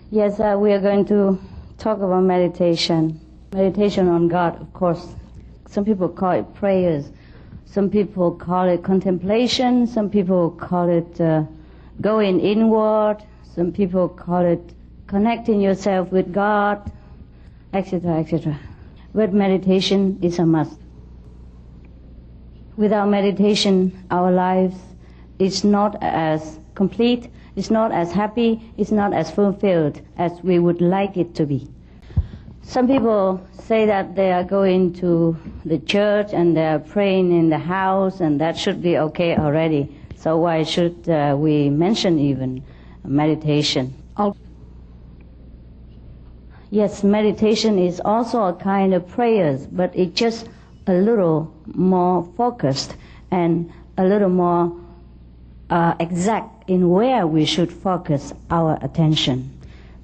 Yes, we are going to talk about meditation. Meditation on God, of course. Some people call it prayers. Some people call it contemplation. Some people call it going inward. Some people call it connecting yourself with God, etc., etc. But meditation is a must. Without meditation, our lives is not as complete, it's not as happy, it's not as fulfilled as we would like it to be. Some people say that they are going to the church and they are praying in the house, and that should be okay already. So why should we mention even meditation? Yes, meditation is also a kind of prayers, but it's just a little more focused and a little more exact in where we should focus our attention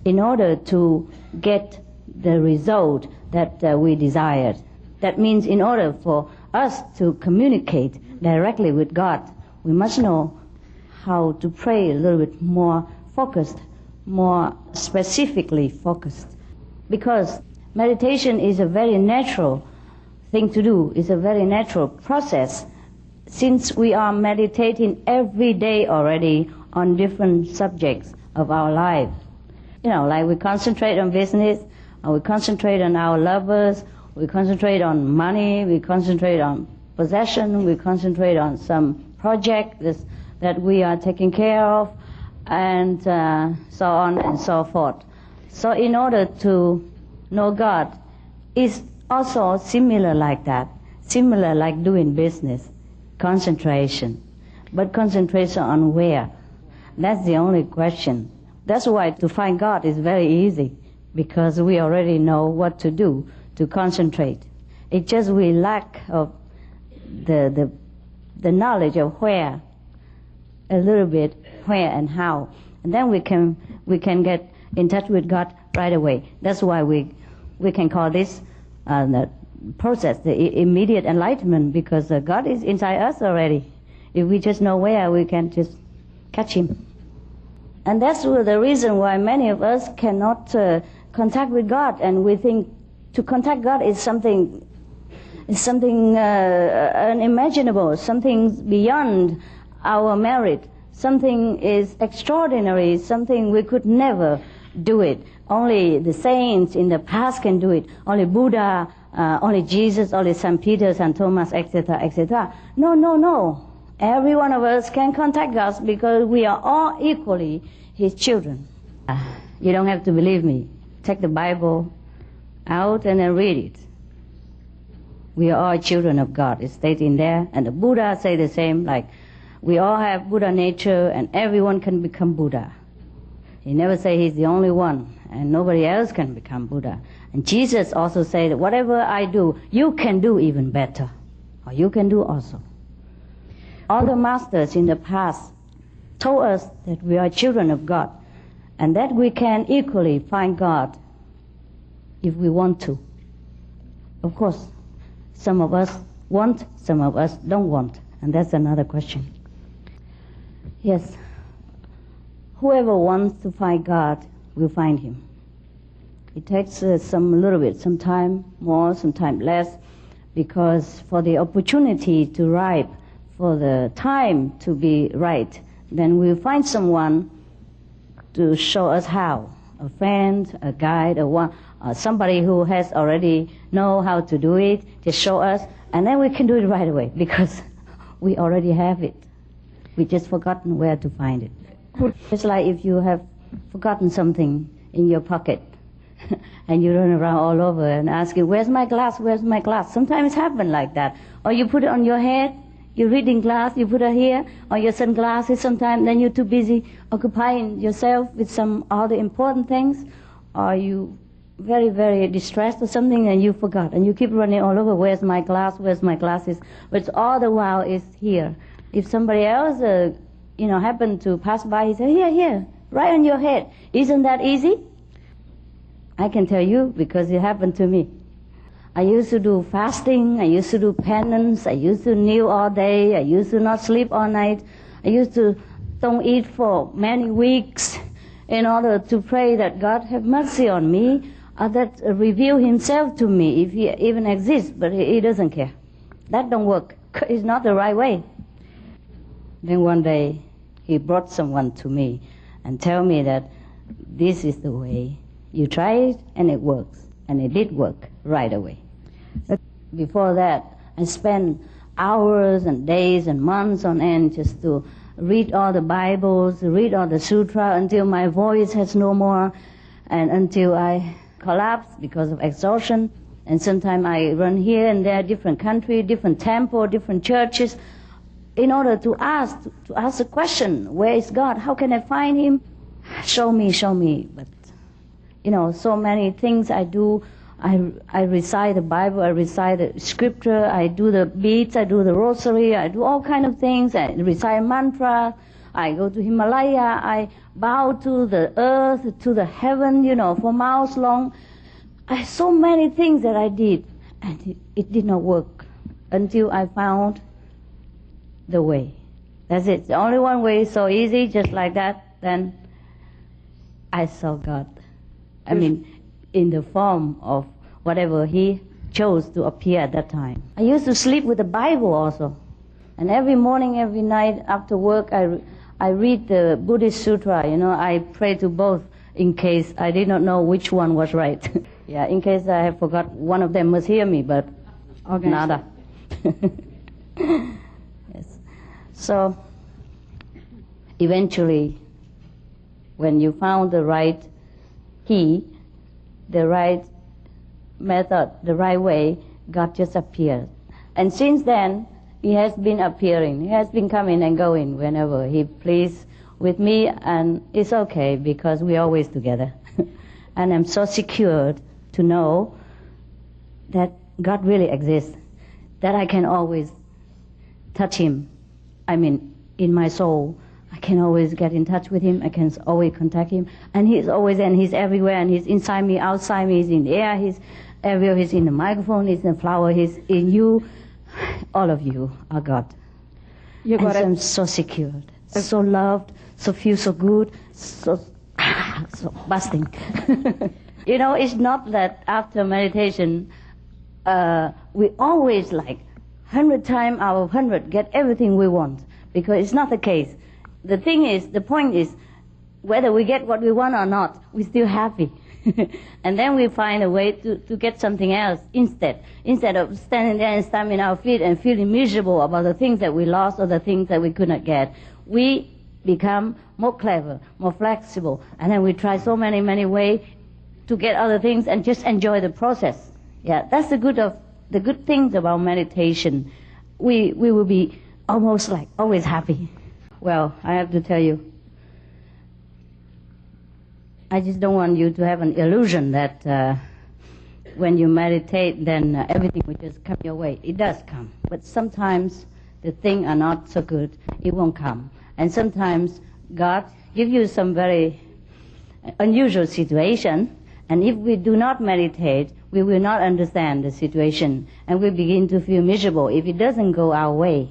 in order to get the result that we desired. That means in order for us to communicate directly with God, we must know how to pray a little bit more focused, more specifically focused. Because meditation is a very natural thing to do, it's a very natural process. Since we are meditating every day already on different subjects of our life. You know, like we concentrate on business, or we concentrate on our lovers, we concentrate on money, we concentrate on possession, we concentrate on some project that we are taking care of, and so on and so forth. So in order to know God, it's also similar like that, similar like doing business, concentration. But concentration on where? That's the only question. That's why to find God is very easy, because we already know what to do to concentrate. It's just we lack of the knowledge of where, a little bit where and how, and then we can get in touch with God right away. That's why we can call this the process, the immediate enlightenment, because God is inside us already. If we just know where, we can just catch Him. And that's the reason why many of us cannot contact with God, and we think to contact God is something unimaginable, something beyond our merit, something is extraordinary, something we could never do it. Only the saints in the past can do it. Only Buddha, only Jesus, only St. Peter, St. Thomas, etc., etc. No. Every one of us can contact God because we are all equally His children. You don't have to believe me. Take the Bible out and then read it. We are all children of God. It's stated in there. And the Buddha say the same, like we all have Buddha nature and everyone can become Buddha. He never say he's the only one and nobody else can become Buddha. And Jesus also said that whatever I do, you can do even better. Or you can do also. All the masters in the past told us that we are children of God and that we can equally find God if we want to. Of course, some of us want, some of us don't want, and that's another question. Yes, whoever wants to find God will find Him. It takes some time more, some time less, because for the opportunity to ripe, for the time to be right, then we'll find someone to show us how. A friend, a guide, somebody who has already know how to do it, just show us, and then we can do it right away because we already have it. We just forgotten where to find it. It's like if you have forgotten something in your pocket and you run around all over and ask you, where's my glass, where's my glass? Sometimes it happens like that. Or you put it on your head, your reading glass, you put it here, or your sunglasses sometimes, then you're too busy occupying yourself with all the important things, or you very, very distressed or something and you forgot, and you keep running all over, where's my glass, where's my glasses, but all the while it's here. If somebody else, happened to pass by, he said, here, right on your head. Isn't that easy? I can tell you because it happened to me. I used to do fasting, I used to do penance, I used to kneel all day, I used to not sleep all night, I used to don't eat for many weeks, in order to pray that God have mercy on me, or that reveal himself to me if he even exists, but he doesn't care. That don't work. It's not the right way. Then one day he brought someone to me and tell me that this is the way. You try it and it works. And it did work right away. But before that, I spent hours and days and months on end just to read all the Bibles, read all the sutra until my voice has no more, and until I collapsed because of exhaustion. And sometimes I run here and there, different country, different temple, different churches, in order to ask the question, where is God? How can I find him? Show me. But, so many things I do. I recite the Bible, I recite the scripture, I do the beads, I do the rosary, I do all kind of things. I recite mantra, I go to Himalaya, I bow to the earth, to the heaven, for miles long. So many things that I did, and it did not work until I found the way. That's it. The only one way is so easy, just like that. Then I saw God. In the form of whatever he chose to appear at that time. I used to sleep with the Bible also. And every morning, every night after work, I read the Buddhist sutra. I pray to both in case I did not know which one was right. Yeah, in case I have forgot, one of them must hear me, but okay. Nada. Yes. So, eventually, when you found the right key, the right method, the right way, God just appeared. And since then, he has been appearing. He has been coming and going whenever he pleased with me, and it's okay because we're always together. And I'm so secured to know that God really exists, that I can always touch him. In my soul, I can always get in touch with him. I can always contact him. And he's always, and he's everywhere, and he's inside me, outside me, he's in the air, he's everywhere, he's in the microphone, he's in the flower, he's in you. All of you are God. So I'm so secured, so loved, so feel so good, so busting. It's not that after meditation, we always 100 times out of 100 get everything we want, because it's not the case. The point is, whether we get what we want or not, we're still happy. And then we find a way to get something else instead. Instead of standing there and stamping our feet and feeling miserable about the things that we lost or the things that we could not get, we become more clever, more flexible, and then we try so many ways to get other things and just enjoy the process. Yeah, that's the good things about meditation. We will be almost always happy. Well, I have to tell you, I just don't want you to have an illusion that when you meditate, then everything will just come your way. It does come, but sometimes the things are not so good. It won't come. And sometimes God gives you some very unusual situation, and if we do not meditate, we will not understand the situation, and we begin to feel miserable if it doesn't go our way.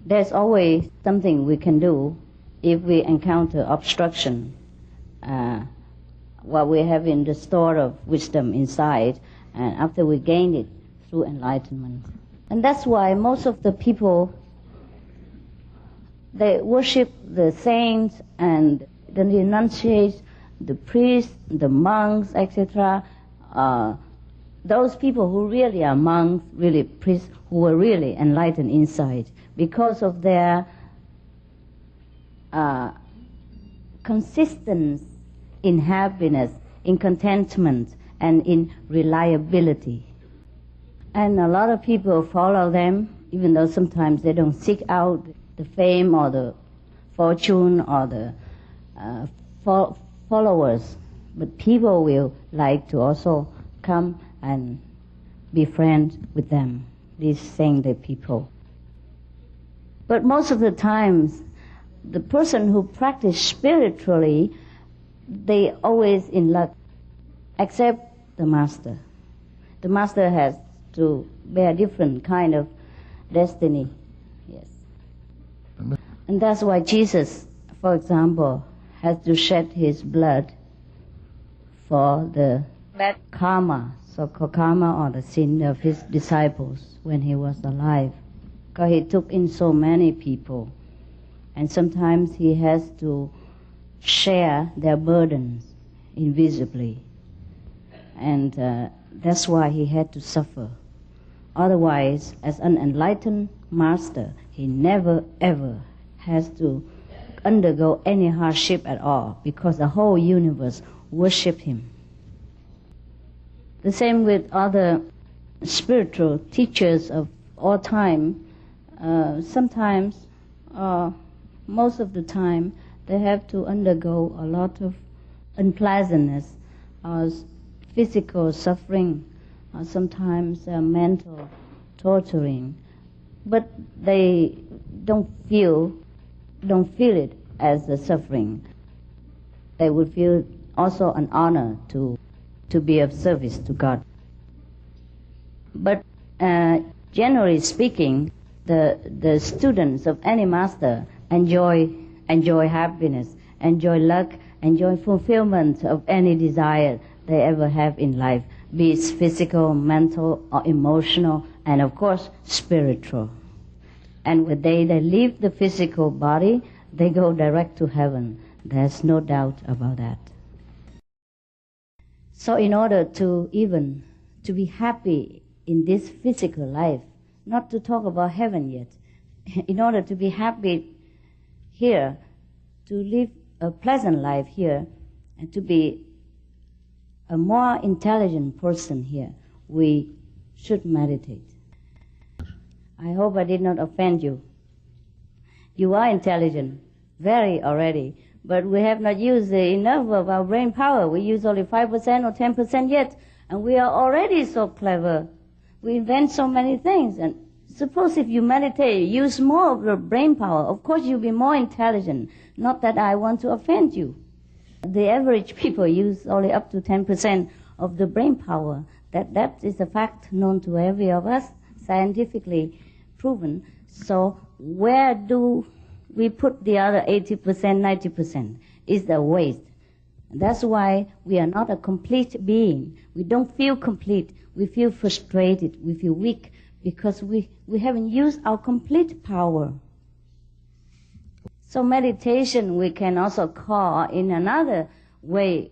There's always something we can do if we encounter obstruction, what we have in the store of wisdom inside, and after we gain it through enlightenment. And that's why most of the people, they worship the saints and the renunciates, the priests, the monks, etc. Those people who really are monks, really priests, who are really enlightened inside, because of their consistence in happiness, in contentment, and in reliability. And a lot of people follow them, even though sometimes they don't seek out the fame or the fortune or the followers. But people will like to also come and be friends with them, these saintly people. But most of the times, the person who practice spiritually, they always in luck, except the master. The master has to bear different kind of destiny. Yes. And that's why Jesus for example, has to shed his blood for the bad karma, so-called karma or the sin of his disciples when he was alive. Because he took in so many people. And sometimes he has to share their burdens invisibly. And that's why he had to suffer. Otherwise, as an enlightened master, he never ever has to undergo any hardship at all, because the whole universe worshipped him. The same with other spiritual teachers of all time. Sometimes, most of the time, they have to undergo a lot of unpleasantness, or physical suffering, or sometimes mental torturing. But they don't feel it as a suffering. They would feel also an honor to be of service to God. But generally speaking, the students of any master enjoy happiness, enjoy luck, enjoy fulfillment of any desire they ever have in life, be it physical, mental, or emotional, and of course spiritual. And when they leave the physical body, they go direct to heaven. There's no doubt about that. So in order to be happy in this physical life, not to talk about heaven yet, in order to be happy here, to live a pleasant life here, and to be a more intelligent person here, we should meditate. I hope I did not offend you. You are intelligent, very already, but we have not used enough of our brain power. We use only 5% or 10% yet, and we are already so clever. We invent so many things, and suppose if you meditate, use more of your brain power, of course you'll be more intelligent. Not that I want to offend you. The average people use only up to 10% of the brain power. That is a fact known to every of us, scientifically proven. So where do we put the other 80%, 90%? Is the waste. That's why we are not a complete being. We don't feel complete. We feel frustrated. We feel weak because we haven't used our complete power. So meditation we can also call in another way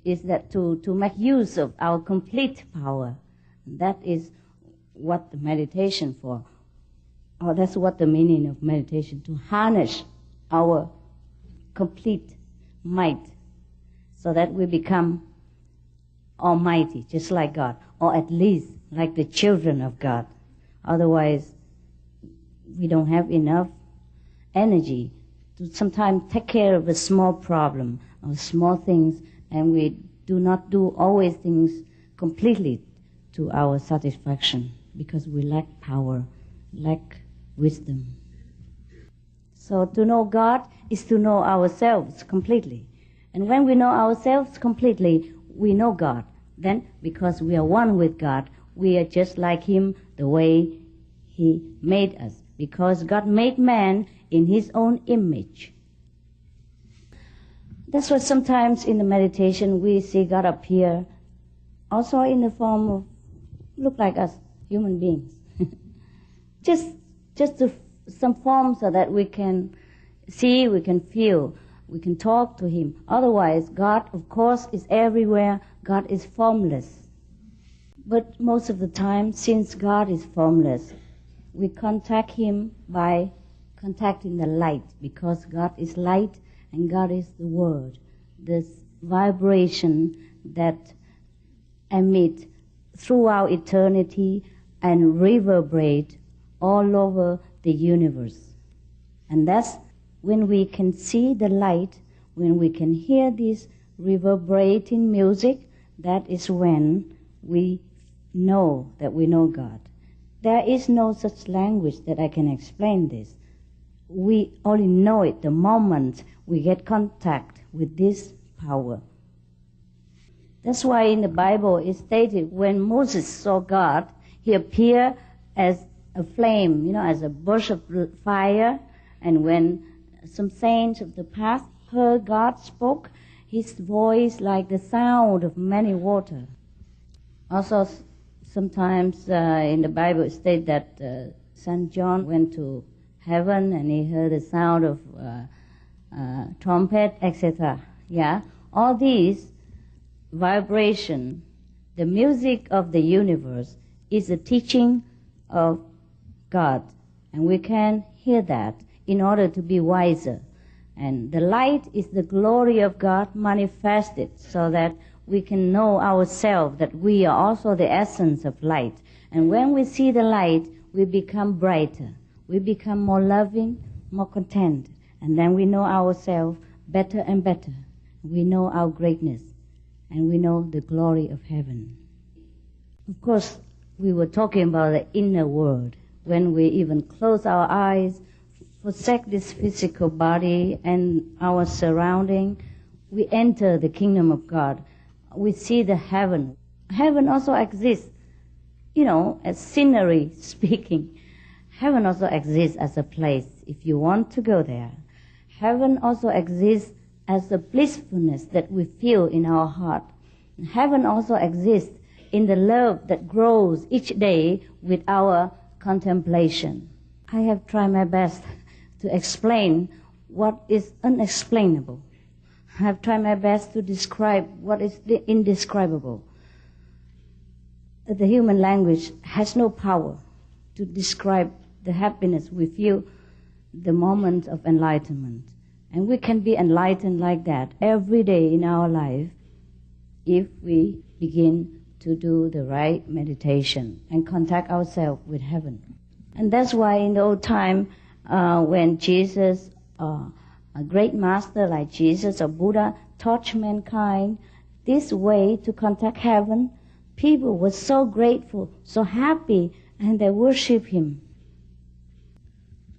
is that to make use of our complete power. That is what the meditation for. Or that's what the meaning of meditation, to harness our complete might so that we become almighty, just like God, or at least like the children of God. Otherwise, we don't have enough energy to sometimes take care of a small problem or small things, and we do not do always things completely to our satisfaction because we lack power, lack wisdom. So to know God is to know ourselves completely. And when we know ourselves completely, we know God. Then, because we are one with God, we are just like Him the way He made us. Because God made man in His own image. That's why sometimes in the meditation we see God appear also in the form of, look like us, human beings. just some form so that we can see, we can feel, we can talk to Him. Otherwise, God, of course, is everywhere. God is formless. But most of the time, since God is formless, we contact Him by contacting the light, because God is light and God is the Word. This vibration that emit throughout eternity and reverberate all over the universe. And that's when we can see the light, when we can hear this reverberating music, that is when we know that we know God. There is no such language that I can explain this. We only know it the moment we get contact with this power. That's why in the Bible it stated when Moses saw God, he appeared as a flame, as a burst of fire. And when Some saints of the past heard God spoke, His voice like the sound of many water. Also, sometimes in the Bible it states that St. John went to heaven and he heard the sound of trumpet, etc. Yeah, all these vibration, the music of the universe is a teaching of God, and we can hear that in order to be wiser. And the light is the glory of God manifested so that we can know ourselves that we are also the essence of light. And when we see the light, we become brighter. We become more loving, more content. And then we know ourselves better and better. We know our greatness. And we know the glory of heaven. Of course, we were talking about the inner world. When we even close our eyes, forsake this physical body and our surrounding, we enter the kingdom of God. We see the heaven. Heaven also exists, as scenery speaking. Heaven also exists as a place if you want to go there. Heaven also exists as the blissfulness that we feel in our heart. Heaven also exists in the love that grows each day with our contemplation. I have tried my best to explain what is unexplainable. I have tried my best to describe what is the indescribable. The human language has no power to describe the happiness we feel the moment of enlightenment. And we can be enlightened like that every day in our life if we begin to do the right meditation and contact ourselves with heaven. And that's why in the old time, when Jesus, a great master like Jesus or Buddha, taught mankind this way to contact heaven, people were so grateful, so happy, and they worship him.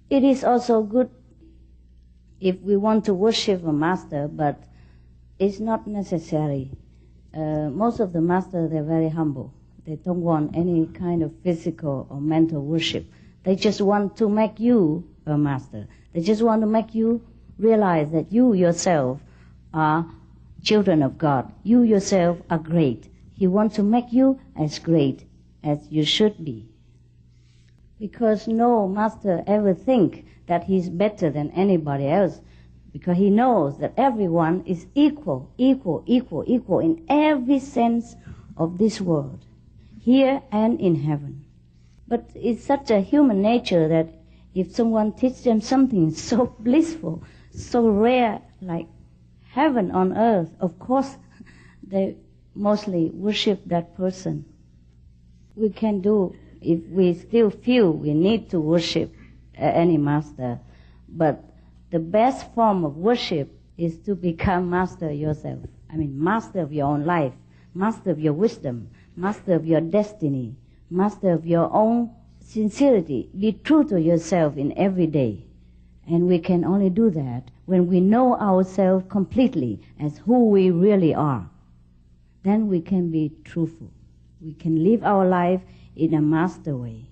It is also good if we want to worship a master, but it's not necessary. Most of the masters, they're very humble. They don't want any kind of physical or mental worship. They just want to make you a master. They just want to make you realize that you yourself are children of God. You yourself are great. He wants to make you as great as you should be. Because no master ever think that he's better than anybody else, because he knows that everyone is equal in every sense of this world, here and in heaven. But it's such a human nature that if someone teaches them something so blissful, so rare, like heaven on earth, of course they mostly worship that person. We can do, if we still feel we need to worship any master, but the best form of worship is to become master yourself. I mean, master of your own life, master of your wisdom, master of your destiny, master of your own sincerity. Be true to yourself in every day. And we can only do that when we know ourselves completely as who we really are. Then we can be truthful. We can live our life in a master way.